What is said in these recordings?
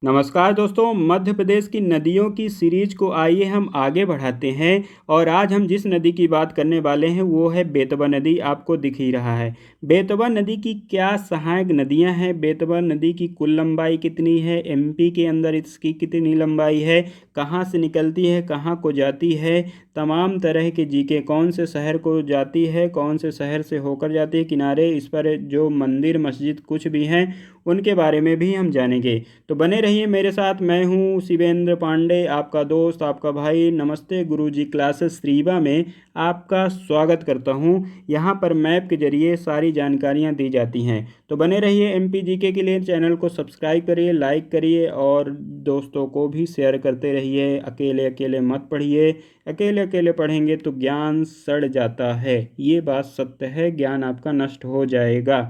नमस्कार दोस्तों, मध्य प्रदेश की नदियों की सीरीज को आइए हम आगे बढ़ाते हैं। और आज हम जिस नदी की बात करने वाले हैं वो है बेतवा नदी। आपको दिख ही रहा है। बेतवा नदी की क्या सहायक नदियां हैं, बेतवा नदी की कुल लंबाई कितनी है, एमपी के अंदर इसकी कितनी लंबाई है, कहाँ से निकलती है, कहाँ को जाती है, तमाम तरह के जीके, कौन से शहर को जाती है, कौन से शहर से होकर जाती है, किनारे इस पर जो मंदिर मस्जिद कुछ भी हैं उनके बारे में भी हम जानेंगे। तो बने रहिए मेरे साथ। मैं हूं शिवेंद्र पांडे, आपका दोस्त, आपका भाई। नमस्ते गुरुजी क्लासेस रीवा में आपका स्वागत करता हूं। यहां पर मैप के जरिए सारी जानकारियां दी जाती हैं। तो बने रहिए। एमपी जीके के लिए चैनल को सब्सक्राइब करिए, लाइक करिए और दोस्तों को भी शेयर करते रहिए। अकेले अकेले मत पढ़िए, अकेले अकेले पढ़ेंगे तो ज्ञान सड़ जाता है। ये बात सत्य है, ज्ञान आपका नष्ट हो जाएगा।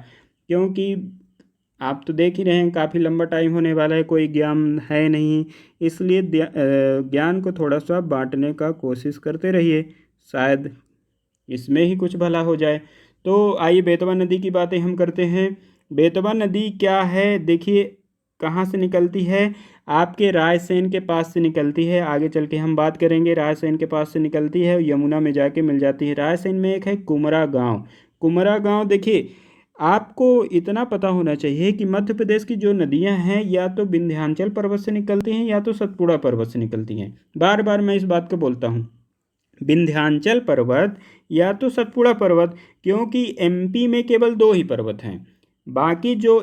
क्योंकि आप तो देख ही रहे हैं काफ़ी लंबा टाइम होने वाला है, कोई ज्ञान है नहीं। इसलिए ज्ञान को थोड़ा सा बांटने का कोशिश करते रहिए, शायद इसमें ही कुछ भला हो जाए। तो आइए बेतवा नदी की बातें हम करते हैं। बेतवा नदी क्या है, देखिए कहाँ से निकलती है। आपके रायसेन के पास से निकलती है। आगे चल के हम बात करेंगे। रायसेन के पास से निकलती है, यमुना में जाके मिल जाती है। रायसेन में एक है कुमरा गांव। कुमरा गांव, देखिए आपको इतना पता होना चाहिए कि मध्य प्रदेश की जो नदियां हैं या तो विंध्याचल पर्वत से निकलती हैं या तो सतपुड़ा पर्वत से निकलती हैं। बार बार मैं इस बात को बोलता हूँ, विंध्याचल पर्वत या तो सतपुड़ा पर्वत, क्योंकि एमपी में केवल दो ही पर्वत हैं। बाकी जो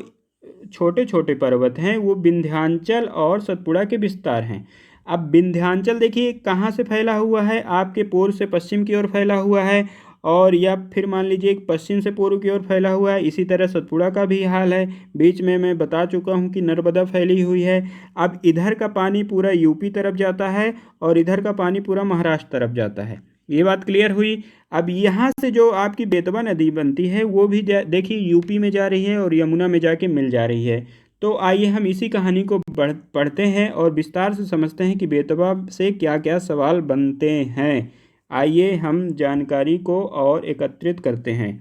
छोटे छोटे पर्वत हैं वो विंध्याचल और सतपुड़ा के विस्तार हैं। अब विंध्याचल देखिए कहाँ से फैला हुआ है, आपके पूर्व से पश्चिम की ओर फैला हुआ है, और या फिर मान लीजिए पश्चिम से पूर्व की ओर फैला हुआ है। इसी तरह सतपुड़ा का भी हाल है। बीच में मैं बता चुका हूँ कि नर्मदा फैली हुई है। अब इधर का पानी पूरा यूपी तरफ जाता है और इधर का पानी पूरा महाराष्ट्र तरफ जाता है। ये बात क्लियर हुई। अब यहाँ से जो आपकी बेतवा नदी बनती है वो भी देखिए यूपी में जा रही है और यमुना में जाके मिल जा रही है। तो आइए हम इसी कहानी को पढ़ते हैं और विस्तार से समझते हैं कि बेतवा से क्या क्या सवाल बनते हैं। आइए हम जानकारी को और एकत्रित करते हैं।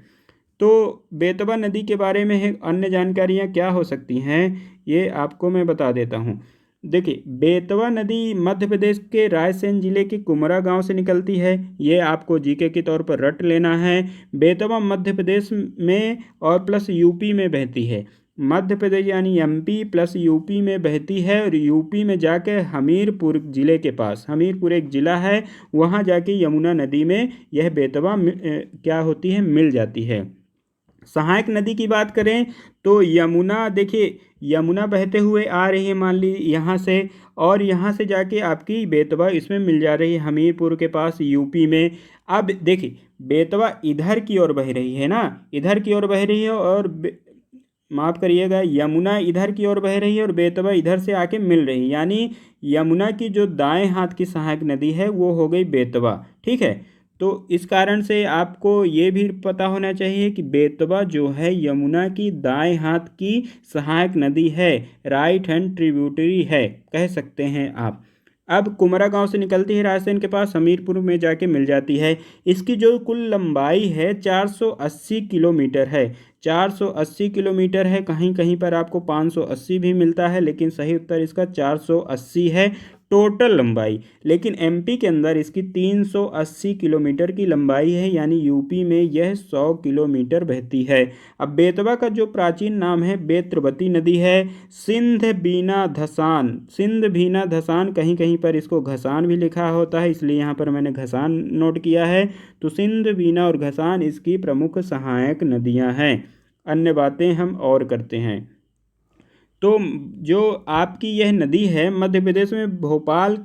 तो बेतवा नदी के बारे में अन्य जानकारियाँ क्या हो सकती हैं, ये आपको मैं बता देता हूँ। देखिए बेतवा नदी मध्य प्रदेश के रायसेन जिले के कुमरा गांव से निकलती है। ये आपको जीके के तौर पर रट लेना है। बेतवा मध्य प्रदेश में और प्लस यूपी में बहती है। मध्य प्रदेश यानी एमपी प्लस यूपी में बहती है और यूपी में जाके हमीरपुर जिले के पास, हमीरपुर एक ज़िला है, वहाँ जाके यमुना नदी में यह बेतवा क्या होती है, मिल जाती है। सहायक नदी की बात करें तो यमुना, देखिए यमुना बहते हुए आ रही है मान ली यहाँ से, और यहाँ से जाके आपकी बेतवा इसमें मिल जा रही है हमीरपुर के पास यूपी में। अब देखिए बेतवा इधर की ओर बह रही है ना, इधर की ओर बह रही है, और माफ़ करिएगा यमुना इधर की ओर बह रही है और बेतवा इधर से आके मिल रही है। यानी यमुना की जो दाएं हाथ की सहायक नदी है वो हो गई बेतवा। ठीक है। तो इस कारण से आपको ये भी पता होना चाहिए कि बेतवा जो है यमुना की दाएं हाथ की सहायक नदी है, राइट हैंड ट्रिब्यूटरी है कह सकते हैं आप। अब कुमरा गांव से निकलती है रायसेन के पास, हमीरपुर में जाके मिल जाती है। इसकी जो कुल लंबाई है 480 किलोमीटर है। 480 किलोमीटर है। कहीं कहीं पर आपको 580 भी मिलता है, लेकिन सही उत्तर इसका 480 है टोटल लंबाई। लेकिन एमपी के अंदर इसकी 380 किलोमीटर की लंबाई है, यानी यूपी में यह 100 किलोमीटर बहती है। अब बेतवा का जो प्राचीन नाम है बेत्रवती नदी है। सिंध बीना धसान, सिंध बीना धसान, कहीं कहीं पर इसको घसान भी लिखा होता है, इसलिए यहाँ पर मैंने घसान नोट किया है। तो सिंध बीना और घसान इसकी प्रमुख सहायक नदियाँ हैं। अन्य बातें हम और करते हैं। तो जो आपकी यह नदी है मध्य प्रदेश में भोपाल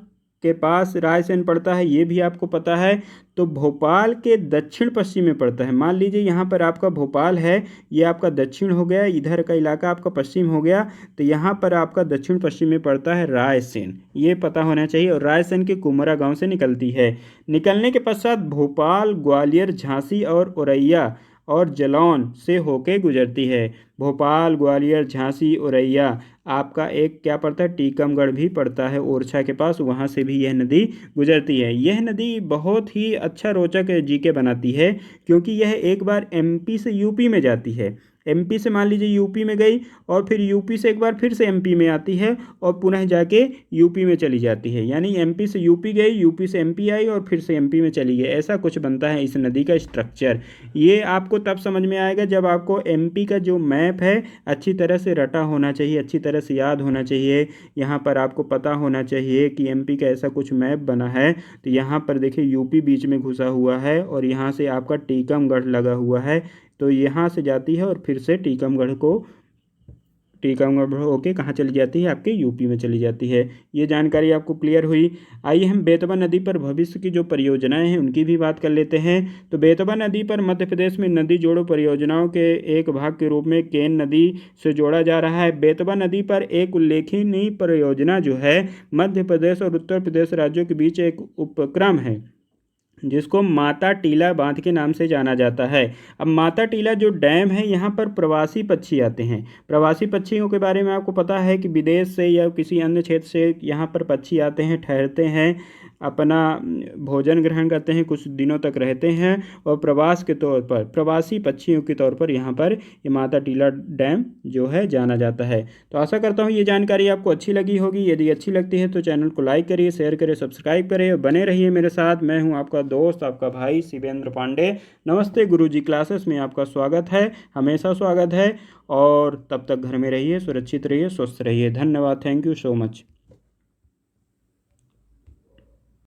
के पास रायसेन पड़ता है, ये भी आपको पता है। तो भोपाल के दक्षिण पश्चिम में पड़ता है। मान लीजिए यहाँ पर आपका भोपाल है, ये आपका दक्षिण हो गया, इधर का इलाका आपका पश्चिम हो गया। तो यहाँ पर आपका दक्षिण पश्चिम में पड़ता है रायसेन, ये पता होना चाहिए। और रायसेन के कुमरा गांव से निकलती है। निकलने के पश्चात भोपाल, ग्वालियर, झांसी और औरैया और जलौन से होके गुजरती है। भोपाल, ग्वालियर, झांसी, औरैया, आपका एक क्या पड़ता है, टीकमगढ़ भी पड़ता है ओरछा के पास, वहाँ से भी यह नदी गुजरती है। यह नदी बहुत ही अच्छा रोचक जीके बनाती है, क्योंकि यह एक बार एमपी से यूपी में जाती है। एमपी से मान लीजिए यूपी में गई और फिर यूपी से एक बार फिर से एमपी में आती है और पुनः जाके यूपी में चली जाती है, यानी एमपी से यूपी गई, यूपी से एमपी आई और फिर से एमपी में चली गई। ऐसा कुछ बनता है इस नदी का स्ट्रक्चर। ये आपको तब समझ में आएगा जब आपको एमपी का जो मैप है अच्छी तरह से रटा होना चाहिए, अच्छी तरह से याद होना चाहिए। यहाँ पर आपको पता होना चाहिए कि एमपी का ऐसा कुछ मैप बना है। तो यहाँ पर देखिए यूपी बीच में घुसा हुआ है और यहाँ से आपका टीकमगढ़ लगा हुआ है, तो यहाँ से जाती है और फिर से टीकमगढ़ होके कहाँ चली जाती है, आपके यूपी में चली जाती है। ये जानकारी आपको क्लियर हुई। आइए हम बेतवा नदी पर भविष्य की जो परियोजनाएं हैं उनकी भी बात कर लेते हैं। तो बेतवा नदी पर मध्य प्रदेश में नदी जोड़ो परियोजनाओं के एक भाग के रूप में केन नदी से जोड़ा जा रहा है। बेतवा नदी पर एक उल्लेखनीय परियोजना जो है मध्य प्रदेश और उत्तर प्रदेश राज्यों के बीच एक उपक्रम है जिसको माता टीला बांध के नाम से जाना जाता है। अब माता टीला जो डैम है यहाँ पर प्रवासी पक्षी आते हैं। प्रवासी पक्षियों के बारे में आपको पता है कि विदेश से या किसी अन्य क्षेत्र से यहाँ पर पक्षी आते हैं, ठहरते हैं, अपना भोजन ग्रहण करते हैं, कुछ दिनों तक रहते हैं और प्रवास के तौर पर प्रवासी पक्षियों के तौर पर यहाँ पर ये माता टीला डैम जो है जाना जाता है। तो आशा करता हूँ ये जानकारी आपको अच्छी लगी होगी। यदि अच्छी लगती है तो चैनल को लाइक करिए, शेयर करिए, सब्सक्राइब करिए और बने रहिए मेरे साथ। मैं हूँ आपका दोस्त, आपका भाई शिवेंद्र पांडे। नमस्ते गुरुजी क्लासेस में आपका स्वागत है, हमेशा स्वागत है। और तब तक घर में रहिए, सुरक्षित रहिए, स्वस्थ रहिए। धन्यवाद। Thank you so much.